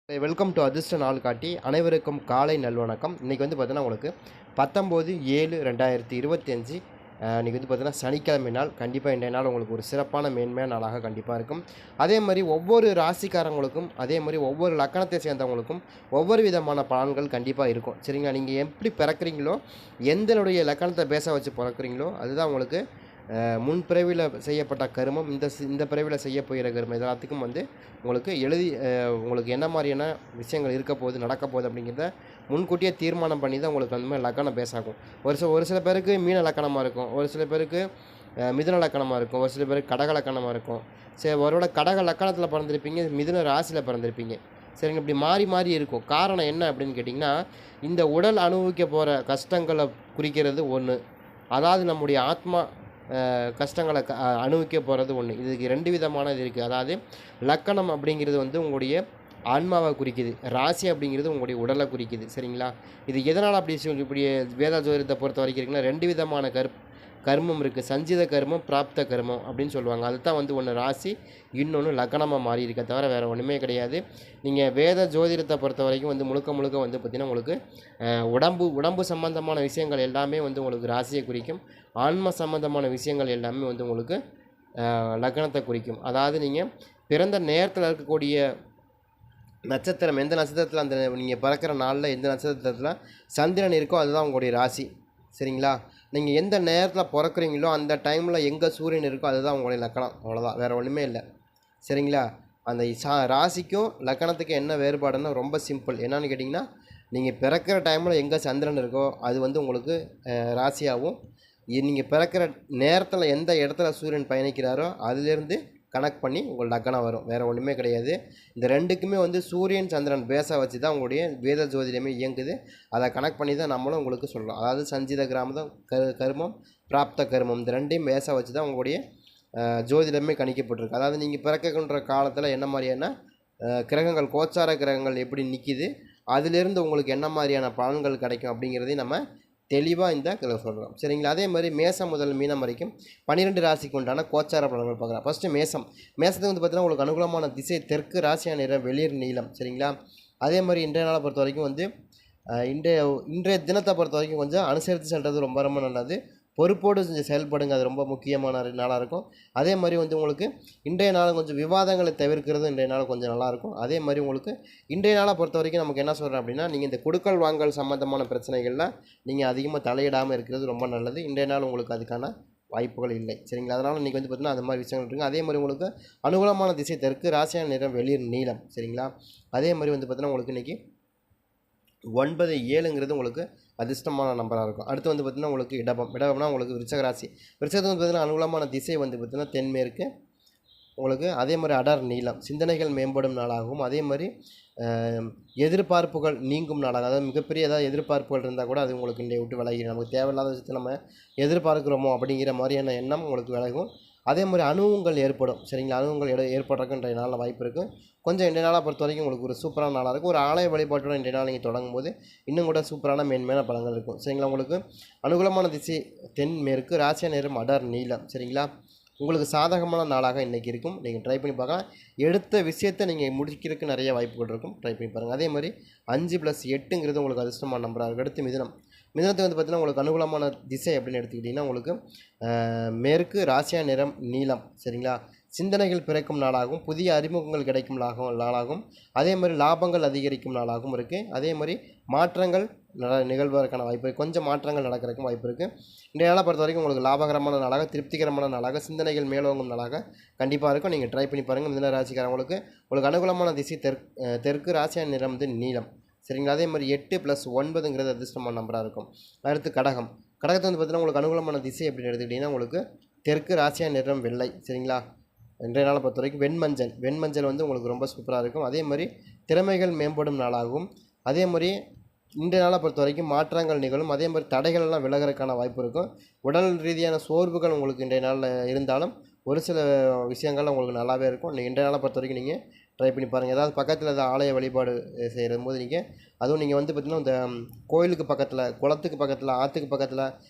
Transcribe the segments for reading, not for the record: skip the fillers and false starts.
Welcome to அதிர்ஷ்ட நாள் காட்டி அனைவருக்கும் காலை நல்வணக்கம். இன்றைக்கி வந்து பார்த்தீங்கன்னா உங்களுக்கு 19/7/2025 இன்றைக்கி வந்து பார்த்தீங்கன்னா சனிக்கிழமை நாள். கண்டிப்பாக இன்றைய நாள் உங்களுக்கு ஒரு சிறப்பான மேன்மையான நாளாக கண்டிப்பாக இருக்கும். அதே மாதிரி ஒவ்வொரு ராசிக்காரங்களுக்கும் அதே மாதிரி ஒவ்வொரு லக்கணத்தை சேர்ந்தவங்களுக்கும் ஒவ்வொரு விதமான பலன்கள் கண்டிப்பாக இருக்கும். சரிங்களா? நீங்கள் எப்படி பிறக்கிறீங்களோ, எந்தனுடைய லக்கணத்தை பேச வச்சு பிறக்கிறீங்களோ அதுதான் உங்களுக்கு முன் பிறவியில் செய்யப்பட்ட கருமம், இந்த பிறவியில் செய்ய போகிற கருமம் எல்லாத்துக்கும் வந்து உங்களுக்கு உங்களுக்கு என்ன மாதிரியான விஷயங்கள் இருக்க போகுது, நடக்க போகுது அப்படிங்கிறத முன்கூட்டியே தீர்மானம் பண்ணி தான் உங்களுக்கு அந்த மாதிரி லக்கணம் பேசாகும். ஒரு சில பேருக்கு மீன லக்கணமாக இருக்கும், ஒரு சில பேருக்கு மிதுன லக்கணமாக இருக்கும், ஒரு சில பேருக்கு கடக லக்கணமாக இருக்கும். சரி, ஒருவேளை கடக லக்கணத்தில் பிறந்திருப்பீங்க, மிதுன ராசியில் பிறந்திருப்பீங்க. சரிங்க, இப்படி மாறி மாறி இருக்கும். காரணம் என்ன அப்படின்னு கேட்டிங்கன்னா, இந்த உடல் அனுபவிக்க போகிற கஷ்டங்களை குறிக்கிறது ஒன்று, அதாவது நம்முடைய ஆத்மா கஷ்டங்களை அனுபவிக்க போகிறது ஒன்று. இதுக்கு 2 விதமானது இருக்குது. அதாவது லக்கணம் அப்படிங்கிறது வந்து உங்களுடைய ஆன்மாவை குறிக்குது, ராசி அப்படிங்கிறது உங்களுடைய உடலை குறிக்குது. சரிங்களா? இது எதனால் இப்படி வேத ஜோதிடத்தை பொறுத்த வரைக்கும் இருக்குன்னா 2 விதமான கர்மம் இருக்குது. சஞ்சித கர்மம், பிராப்த கர்மம் அப்படின்னு சொல்லுவாங்க. அதுதான் வந்து ஒன்று ராசி, இன்னொன்று லக்கணமாக மாறி இருக்க தவிர வேறு ஒன்றுமே கிடையாது. நீங்கள் வேத ஜோதிடத்தை பொறுத்த வரைக்கும் வந்து முழுக்க முழுக்க வந்து பார்த்திங்கன்னா உங்களுக்கு உடம்பு சம்பந்தமான விஷயங்கள் எல்லாமே வந்து உங்களுக்கு ராசியை குறிக்கும். ஆன்ம சம்பந்தமான விஷயங்கள் எல்லாமே வந்து உங்களுக்கு லக்கணத்தை குறிக்கும். அதாவது நீங்கள் பிறந்த நேரத்தில் இருக்கக்கூடிய நட்சத்திரம், எந்த நட்சத்திரத்தில் அந்த நீங்கள் பிறக்கிற நாளில் எந்த நட்சத்திரத்தில் சந்திரன் இருக்கோ அதுதான் உங்களுடைய ராசி. சரிங்களா? நீங்கள் எந்த நேரத்தில் பிறக்கிறீங்களோ அந்த டைமில் எங்கே சூரியன் இருக்கோ அதுதான் உங்களுடைய லக்கணம். அவ்வளோதான், வேறு ஒன்றுமே இல்லை. சரிங்களா? அந்த ராசிக்கும் லக்கணத்துக்கும் என்ன வேறுபாடுன்னா ரொம்ப சிம்பிள். என்னன்னு கேட்டிங்கன்னா, நீங்கள் பிறக்கிற டைமில் எங்கே சந்திரன் இருக்கோ அது வந்து உங்களுக்கு ராசியாகவும், நீங்கள் பிறக்கிற நேரத்தில் எந்த இடத்துல சூரியன் பயணிக்கிறாரோ அதுலேருந்து கனெக்ட் பண்ணி உங்கள் லக்கணம் வரும். வேறு ஒன்றுமே கிடையாது. இந்த 2க்குமே வந்து சூரியன் சந்திரன் பேச வச்சு தான் உங்களுடைய வேத ஜோதிடமே இயங்குது. அதை கனெக்ட் பண்ணி தான் நம்மளும் உங்களுக்கு சொல்கிறோம். அதாவது சஞ்சித கிராமம், கர்மம், பிராப்த கர்மம், இந்த 2யும் பேச வச்சு தான் உங்களுடைய ஜோதிடமே கணிக்கப்பட்டிருக்கு. அதாவது நீங்கள் பிறக்கின்ற காலத்தில் என்ன மாதிரியான கிரகங்கள், கோச்சார கிரகங்கள் எப்படி நிற்கிது, அதிலிருந்து உங்களுக்கு என்ன மாதிரியான பலன்கள் கிடைக்கும் அப்படிங்கிறதையும் நம்ம தெளிவாக இந்த இதில் சொல்கிறோம். சரிங்களா? அதே மாதிரி மேசம் முதல் மீனம் வரைக்கும் 12 ராசிக்கு உண்டான கோச்சார பலன்கள் பார்க்கலாம். ஃபஸ்ட்டு மேசத்துக்கு வந்து பார்த்திங்கன்னா உங்களுக்கு அனுகூலமான திசை தெற்கு, ராசியான நிறம் வெளிர் நீளம். சரிங்களா? அதே மாதிரி இன்றைய நாளை பொறுத்த வரைக்கும் வந்து இன்றைய தினத்தை பொறுத்த வரைக்கும் கொஞ்சம் அனுசரித்து செல்வது ரொம்ப ரொம்ப நல்லது. பொறுப்போடு செயல்படுங்க, அது ரொம்ப முக்கியமான நாளாக இருக்கும். அதே மாதிரி வந்து உங்களுக்கு இன்றைய நாள் கொஞ்சம் விவாதங்களை தவிர்க்கிறது இன்றைய நாள் கொஞ்சம் நல்லாயிருக்கும். அதே மாதிரி உங்களுக்கு இன்றைய நாளை பொறுத்த வரைக்கும் நமக்கு என்ன சொல்கிறேன் அப்படின்னா, நீங்கள் இந்த கொடுக்கல் வாங்கல் சம்மந்தமான பிரச்சனைகளில் நீங்கள் அதிகமாக தலையிடாமல் இருக்கிறது ரொம்ப நல்லது. இன்றைய நாள் உங்களுக்கு அதுக்கான வாய்ப்புகள் இல்லை. சரிங்களா? அதனால் இன்றைக்கி வந்து பார்த்திங்கன்னா அந்த மாதிரி விஷயங்கள் இருக்குது. அதே மாதிரி உங்களுக்கு அனுகூலமான திசை தெற்கு, ராசியான நிறம் வெளிர் நீளம். சரிங்களா? அதே மாதிரி வந்து பார்த்திங்கன்னா உங்களுக்கு இன்றைக்கி 9/7 உங்களுக்கு அதிர்ஷ்டமான நம்பராக இருக்கும். அடுத்து வந்து பார்த்திங்கன்னா உங்களுக்கு இடபம்னா உங்களுக்கு விருச்சக ராசி. விருச்சகத்துக்கு வந்து பார்த்திங்கன்னா அனுகூலமான திசை வந்து பார்த்திங்கன்னா தென்மேற்கு உங்களுக்கு. அதே மாதிரி அடர் நீளம், சிந்தனைகள் மேம்படும் நாளாகவும், அதே மாதிரி எதிர்பார்ப்புகள் நீங்கும் நாளாக, அதாவது மிகப்பெரிய ஏதாவது எதிர்பார்ப்புகள் இருந்தால் கூட அது உங்களுக்கு இன்றைய விட்டு விலகி, நமக்கு தேவையில்லாத விஷயத்தை நம்ம எதிர்பார்க்குறோமோ அப்படிங்கிற மாதிரியான எண்ணம் உங்களுக்கு விலகும். அதே மாதிரி அனுபவங்கள் ஏற்படும். சரிங்களா? அனுபவங்கள் ஏற்படுறதுக்கு இன்றைய நாளில் வாய்ப்பு இருக்குது. கொஞ்சம் இன்றைய நாளாக பொறுத்த வரைக்கும் உங்களுக்கு ஒரு சூப்பரான நாளாக இருக்கும். ஒரு ஆலய வழிபாட்டோட இன்றைய நாள் நீங்கள் தொடங்கும் போது இன்னும் கூட சூப்பரான மேன்மையான பலன்கள் இருக்கும். சரிங்களா? உங்களுக்கு அனுகூலமான திசை தென்மேற்கு, ராசியா நிறம் அடர் நீளம். சரிங்களா? உங்களுக்கு சாதகமான நாளாக இன்றைக்கி இருக்கும். நீங்கள் ட்ரை பண்ணி பார்க்கலாம். எடுத்த விஷயத்தை நீங்கள் முடிக்கிறதுக்கு நிறைய வாய்ப்புகள் இருக்கும். ட்ரை பண்ணி பாருங்கள். அதே மாதிரி 5+8 உங்களுக்கு அதிர்ஷ்டமான நம்பராக இருக்கும். அடுத்து மிதுனத்துக்கு வந்து பார்த்திங்கன்னா உங்களுக்கு அனுகூலமான திசை அப்படின்னு எடுத்துக்கிட்டிங்கன்னா உங்களுக்கு மேற்கு, ராசியா நிறம் நீளம். சரிங்களா? சிந்தனைகள் பிறக்கும் நாளாகவும், புதிய அறிமுகங்கள் கிடைக்கும் நாளாகவும், அதே மாதிரி லாபங்கள் அதிகரிக்கும் நாளாகவும் இருக்குது. அதே மாதிரி மாற்றங்கள் நிகழ்வதற்கான வாய்ப்பு இருக்குது. கொஞ்சம் மாற்றங்கள் நடக்கிறதுக்கும் வாய்ப்பு இருக்குது. இன்றைய நாளை பொறுத்த வரைக்கும் உங்களுக்கு லாபகரமான நாளாக, திருப்திகரமான நாளாக, சிந்தனைகள் மேலோங்கும் நாளாக கண்டிப்பாக இருக்கும். நீங்கள் ட்ரை பண்ணி பாருங்கள். மிதுன ராசிக்காரங்களுக்கு உங்களுக்கு அனுகூலமான திசை தெற்கு, ராசியா நிறம் வந்து நீளம். சரிங்களா? அதே மாதிரி 8+9 அதிர்ஷ்டமான நம்பராக இருக்கும். அடுத்து கடகத்தை வந்து பார்த்திங்கன்னா உங்களுக்கு அனுகூலமான திசை அப்படின்னு எடுத்துக்கிட்டிங்கன்னா உங்களுக்கு தெற்கு, ராசியா நிறம் வெள்ளை. சரிங்களா? இன்றைய நாளை பொறுத்த வரைக்கும் வெண்மஞ்சள் வந்து உங்களுக்கு ரொம்ப சூப்பராக இருக்கும். அதே மாதிரி திறமைகள் மேம்படும் நாளாகும். அதே மாதிரி இன்றைய நாளை பொறுத்த வரைக்கும் மாற்றங்கள் நிகழும். அதே மாதிரி தடைகள்லாம் விலகிறதுக்கான வாய்ப்பு இருக்கும். உடல் ரீதியான சோர்வுகள் உங்களுக்கு இன்றைய நாளில் இருந்தாலும் ஒரு சில விஷயங்கள் உங்களுக்கு நல்லாவே இருக்கும். இன்றைய நாளை பொறுத்த வரைக்கும் நீங்கள் ட்ரை பண்ணி பாருங்கள். ஏதாவது பக்கத்தில் ஏதாவது ஆலய வழிபாடு செய்கிற போது அதுவும் நீங்கள் வந்து பார்த்திங்கன்னா இந்த கோயிலுக்கு பக்கத்தில், குளத்துக்கு பக்கத்தில், ஆற்றுக்கு பக்கத்தில்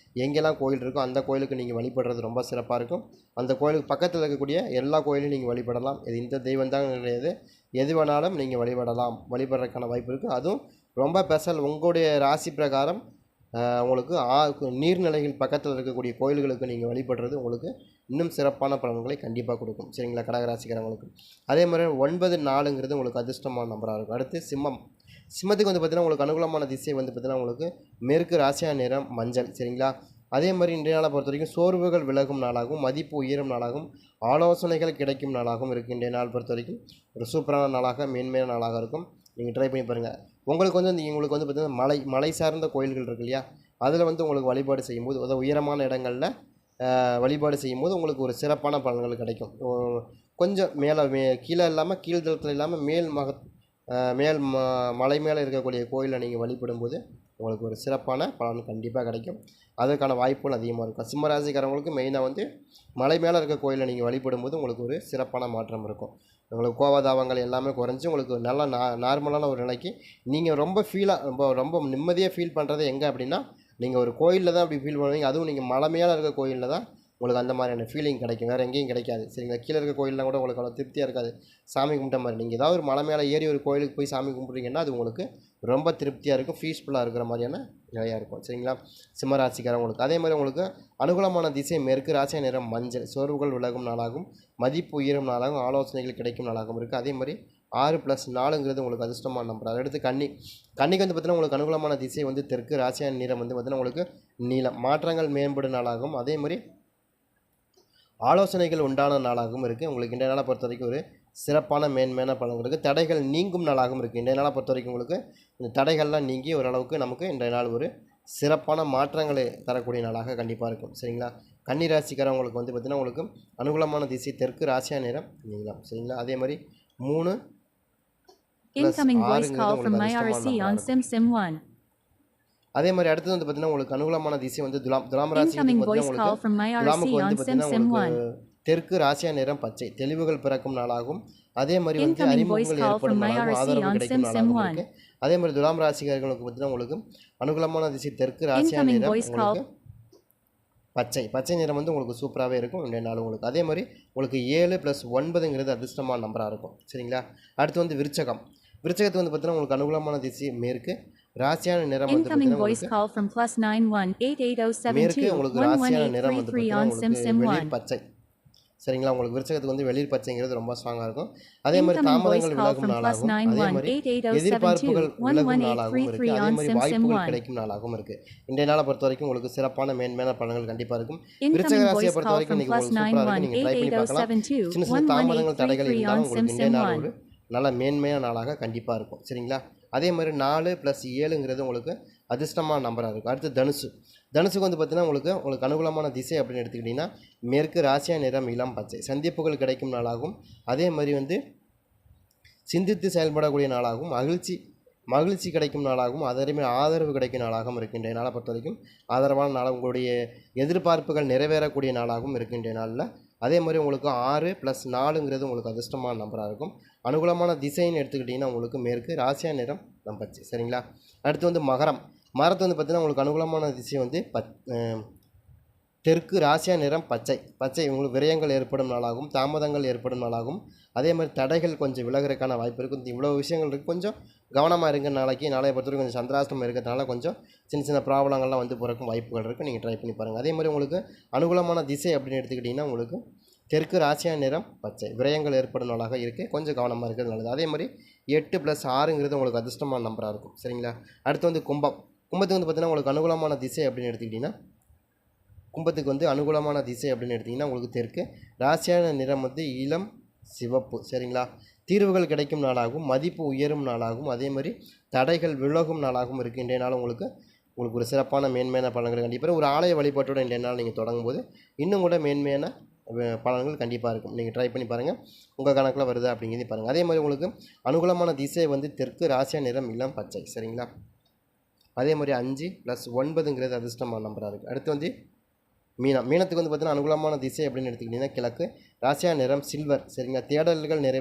எங்கெல்லாம் கோயில் இருக்கோ அந்த கோயிலுக்கு நீங்கள் வழிபடுறது ரொம்ப சிறப்பாக இருக்கும். அந்த கோயிலுக்கு பக்கத்தில் இருக்கக்கூடிய எல்லா கோயிலையும் நீங்கள் வழிபடலாம். இது இந்த தெய்வம் தான் கிடையாது, எது வேணாலும் நீங்கள் வழிபடலாம், வழிபடுறதுக்கான வாய்ப்பு இருக்குது. அதுவும் ரொம்ப ஸ்பெஷல். உங்களுடைய ராசி பிரகாரம் உங்களுக்கு நீர்நிலைகள் பக்கத்தில் இருக்கக்கூடிய கோயில்களுக்கு நீங்கள் வழிபடுறது உங்களுக்கு இன்னும் சிறப்பான பலன்களை கண்டிப்பாக கொடுக்கும். சரிங்களா, கடகராசிக்காரங்களுக்கு. அதே மாதிரி 9, 4ங்கிறது உங்களுக்கு அதிர்ஷ்டமான நம்பராக இருக்கும். அடுத்து சிம்மம். சிம்மத்துக்கு வந்து பார்த்திங்கன்னா உங்களுக்கு அனுகூலமான திசை வந்து பார்த்திங்கன்னா உங்களுக்கு மேற்கு, ராசியான நிறம் மஞ்சள். சரிங்களா, அதே மாதிரி இன்றைய நாளை பொறுத்த வரைக்கும் சோர்வுகள் விலகும் நாளாகவும், மதிப்பு உயரும் நாளாகவும், ஆலோசனைகள் கிடைக்கும் நாளாகவும் இருக்குது. இன்றைய நாள் பொறுத்த வரைக்கும் ஒரு சூப்பரான நாளாக, மேன்மையான நாளாக இருக்கும். நீங்கள் ட்ரை பண்ணி பாருங்கள். உங்களுக்கு வந்து உங்களுக்கு வந்து பார்த்திங்கன்னா மலை சார்ந்த கோயில்கள் இருக்கு இல்லையா, அதில் வந்து உங்களுக்கு வழிபாடு செய்யும்போது, அதாவது உயரமான இடங்களில் வழிபாடு செய்யும்போது உங்களுக்கு ஒரு சிறப்பான பலன்கள் கிடைக்கும். கொஞ்சம் கீழே இல்லாமல், கீழ்தளத்தில் இல்லாமல் மேல் மலை மேலே இருக்கக்கூடிய கோயிலை நீங்கள் வழிபடும்போது உங்களுக்கு ஒரு சிறப்பான பலன் கண்டிப்பாக கிடைக்கும். அதற்கான வாய்ப்புகள் அதிகமாக இருக்கும். சிம்மராசிக்காரங்களுக்கு மெயினாக வந்து மலை மேலே இருக்க கோயிலை நீங்கள் வழிபடும்போது உங்களுக்கு ஒரு சிறப்பான மாற்றம் இருக்கும். உங்களுக்கு கோபதாபங்கள் எல்லாமே குறைஞ்சி உங்களுக்கு நல்லா நார்மலான ஒரு நிலைக்கு நீங்கள் ரொம்ப நிம்மதியாக ஃபீல் பண்ணுறது எங்கே அப்படின்னா, நீங்கள் ஒரு கோயிலில் தான் அப்படி ஃபீல் பண்ணுவீங்க. அதுவும் நீங்கள் மலை மேலே இருக்க கோயிலில் தான் உங்களுக்கு அந்த மாதிரியான ஃபீலிங் கிடைக்கும். வேறு எங்கேயும் கிடைக்காது. சரிங்களா, கீழே இருக்க கோயிலெலாம் கூட உங்களுக்கு அவ்வளோ திருப்தியாக இருக்காது. சாமி கும்பிட்ட மாதிரி நீங்கள் ஏதாவது ஒரு மலை மேலே ஏறி ஒரு கோயிலுக்கு போய் சாமி கும்பிட்றீங்கன்னா அது உங்களுக்கு ரொம்ப திருப்தியாக இருக்கும், பீஸ்ஃபுல்லாக இருக்கிற மாதிரியான நிலையாக இருக்கும். சரிங்களா, சிம்மராசிக்காரங்களுக்கு. அதே மாதிரி உங்களுக்கு அனுகூலமான திசை மேற்கு, ராசியா நிறம் மஞ்சள். சோர்வுகள் விலகும் நாளாகும், மதிப்பு உயரும் நாளாகும், ஆலோசனைகள் கிடைக்கும் நாளாகவும் இருக்குது. அதே மாதிரி 6+4ங்கிறது உங்களுக்கு அதிர்ஷ்டமான நம்பர். அடுத்து கன்னிக்கு வந்து பார்த்திங்கன்னா உங்களுக்கு அனுகூலமான திசை வந்து தெற்கு, ராசியான நிறம் வந்து பார்த்திங்கன்னா உங்களுக்கு நீளம். மாற்றங்கள் மேம்படும் நாளாகவும், அதே மாதிரி ஆலோசனைகள் உண்டான நாளாகவும் இருக்குது. உங்களுக்கு இன்றைய நாளை பொறுத்த வரைக்கும் ஒரு சிறப்பான மேன்மையான பலன்கள் இருக்குது. தடைகள் நீங்கும் நாளாகவும் இருக்குது. இன்றைய நாளை பொறுத்த வரைக்கும் உங்களுக்கு இந்த தடைகள்லாம் நீங்கி ஓரளவுக்கு நமக்கு இன்றைய நாள் ஒரு சிறப்பான மாற்றங்களை தரக்கூடிய நாளாக கண்டிப்பாக இருக்கும். சரிங்களா, கன்னி ராசிக்காரவங்களுக்கு வந்து பார்த்திங்கன்னா உங்களுக்கு அனுகூலமான திசை தெற்கு, ராசியா நிறம் நீளம். சரிங்களா, அதே மாதிரி 3+6 அதே மாதிரி அடுத்தது வந்து பார்த்திங்கன்னா உங்களுக்கு அனுகூலமான திசை வந்து துலாம் ராசி துலாமுக்கு வந்து பார்த்திங்கன்னா உங்களுக்கு தெற்கு, ராசியா நிறம் பச்சை. தெளிவுகள் பிறக்கும் நாளாகும், அதே மாதிரி வந்து அறிமுகங்கள் ஏற்படும் நாளாகவும், ஆதரவு கிடைக்கும் நாளாகவும் இருக்குது. அதே மாதிரி துலாம் ராசிக்காரர்களுக்கு பார்த்திங்கன்னா உங்களுக்கு அனுகூலமான திசை தெற்கு, ராசியா நிறம் உங்களுக்கு பச்சை நிறம் வந்து உங்களுக்கு சூப்பராகவே இருக்கும் இன்றைய நாள் உங்களுக்கு. அதே மாதிரி உங்களுக்கு 7+9ங்கிறது அதிர்ஷ்டமான நம்பராக இருக்கும். சரிங்களா, அடுத்து வந்து விருச்சகத்துக்கு வந்து பார்த்தீங்கன்னா உங்களுக்கு அனுகூலமான திசை மேற்கு, ராசியான நிறம் வந்து மேற்கு, உங்களுக்கு ராசியான நிறம் வந்து வெளிர் பச்சை. சரிங்களா, உங்களுக்கு விருச்சகத்துக்கு வந்து வெளிர் பச்சைங்கிறது ரொம்ப ஸ்ட்ராங்காக இருக்கும். அதே மாதிரி தாமதங்கள் விலகும் நாளாகும், அதே மாதிரி எதிர்பார்ப்புகள் விலகும் நாளாகவும் இருக்குது. அதே மாதிரி வாய்ப்புகள் கிடைக்கும் நாளாகவும் இருக்குது. இன்றைய நாளை பொறுத்த வரைக்கும் உங்களுக்கு சிறப்பான மேன்மையான பலன்கள் கண்டிப்பாக இருக்கும். விருச்சக ராசியை பொறுத்த வரைக்கும் நீங்கள் உங்களுக்கு சூப்பராக இருக்கும். நீங்கள் ட்ரை பண்ணி பார்க்கலாம். சின்ன சின்ன தாமதங்கள் தடைகள் இருந்தாலும் உங்களுக்கு இன்றைய நாள் ஒரு நல்ல மேன்மையான நாளாக கண்டிப்பாக இருக்கும். சரிங்களா, அதே மாதிரி 4+7ங்கிறது உங்களுக்கு அதிர்ஷ்டமான நம்பராக இருக்கும். அடுத்து தனுசுக்கு வந்து பார்த்திங்கன்னா உங்களுக்கு அனுகூலமான திசை அப்படின்னு எடுத்துக்கிட்டிங்கன்னா மேற்கு, ராசியா நிறம் இளம் பச்சை. சந்திப்புகள் கிடைக்கும் நாளாகும், அதே மாதிரி வந்து சிந்தித்து செயல்படக்கூடிய நாளாகவும், மகிழ்ச்சி கிடைக்கும் நாளாகவும், அதே மாதிரி ஆதரவு கிடைக்கும் நாளாகவும் இருக்கின்ற நாளை பொறுத்த வரைக்கும் ஆதரவான நாளாக உங்களுடைய எதிர்பார்ப்புகள் நிறைவேறக்கூடிய நாளாகவும் இருக்கின்ற நாளில். அதே மாதிரி உங்களுக்கு 6+4ங்கிறது உங்களுக்கு அதிர்ஷ்டமான நம்பராக இருக்கும். அனுகூலமான திசைன்னு எடுத்துக்கிட்டிங்கன்னா உங்களுக்கு மேற்கு, ராசியா நிறம் பச்சை. சரிங்களா, அடுத்து வந்து மகரத்தை வந்து பார்த்திங்கன்னா உங்களுக்கு அனுகூலமான திசை வந்து தெற்கு, ராசியா நிறம் பச்சை. உங்களுக்கு விரயங்கள் ஏற்படும் நாளாகும், தாமதங்கள் ஏற்படும் நாளாகும், அதே மாதிரி தடைகள் கொஞ்சம் விலகிறதுக்கான வாய்ப்பு இருக்குது. இவ்வளோ விஷயங்கள் இருக்குது. கொஞ்சம் கவனமாக இருங்க. நாளைய பொறுத்தவரைக்கும் கொஞ்சம் சந்திராஷ்டமம் இருக்கிறதுனால கொஞ்சம் சின்ன ப்ராப்ளங்கள்லாம் வந்து போகிறக்கும் வாய்ப்புகள் இருக்குது. நீங்கள் ட்ரை பண்ணி பாருங்கள். அதே மாதிரி உங்களுக்கு அனுகூலமான திசை அப்படின்னு எடுத்துக்கிட்டிங்கன்னா உங்களுக்கு தெற்கு, ராசியா நிறம் பச்சை. விரயங்கள் ஏற்படும் நாளாக இருக்குது. கொஞ்சம் கவனமாக இருக்கிறது நல்லது. அதே மாதிரி 8+6ங்கிறது உங்களுக்கு அதிர்ஷ்டமான நம்பராக இருக்கும். சரிங்களா, அடுத்து வந்து கும்பத்துக்கு வந்து பார்த்திங்கன்னா உங்களுக்கு அனுகூலமான திசை அப்படின்னு எடுத்துக்கிட்டிங்கன்னா உங்களுக்கு தெற்கு, ராசியான நிறம் வந்து இளம் சிவப்பு. சரிங்களா, தீர்வுகள் கிடைக்கும் நாளாகவும், மதிப்பு உயரும் நாளாகவும், அதே மாதிரி தடைகள் விலகும் நாளாகவும் இருக்குது. இன்றைய நாள் உங்களுக்கு ஒரு சிறப்பான மேன்மையான பலன்கள் கண்டிப்பாக ஒரு ஆலய வழிபாட்டோட இன்றைய நாள் நீங்கள் தொடங்கும்போது இன்னும் கூட மேன்மையான பலன்கள் கண்டிப்பாக இருக்கும். நீங்கள் ட்ரை பண்ணி பாருங்கள், உங்கள் கணக்கில் வருது அப்படிங்கிறது பாருங்கள். அதே மாதிரி உங்களுக்கு அனுகூலமான திசை வந்து தெற்கு, ராசியா நிறம் இளம் பச்சை. சரிங்களா, அதே மாதிரி 5+9ங்கிறது அதிர்ஷ்டமான நம்பராக இருக்குது. அடுத்து வந்து மீனத்துக்கு வந்து பார்த்திங்கன்னா அனுகூலமான திசை அப்படின்னு எடுத்துக்கிட்டிங்கன்னா கிழக்கு, ராசியா நிறம் சில்வர். சரிங்களா, தேடல்கள்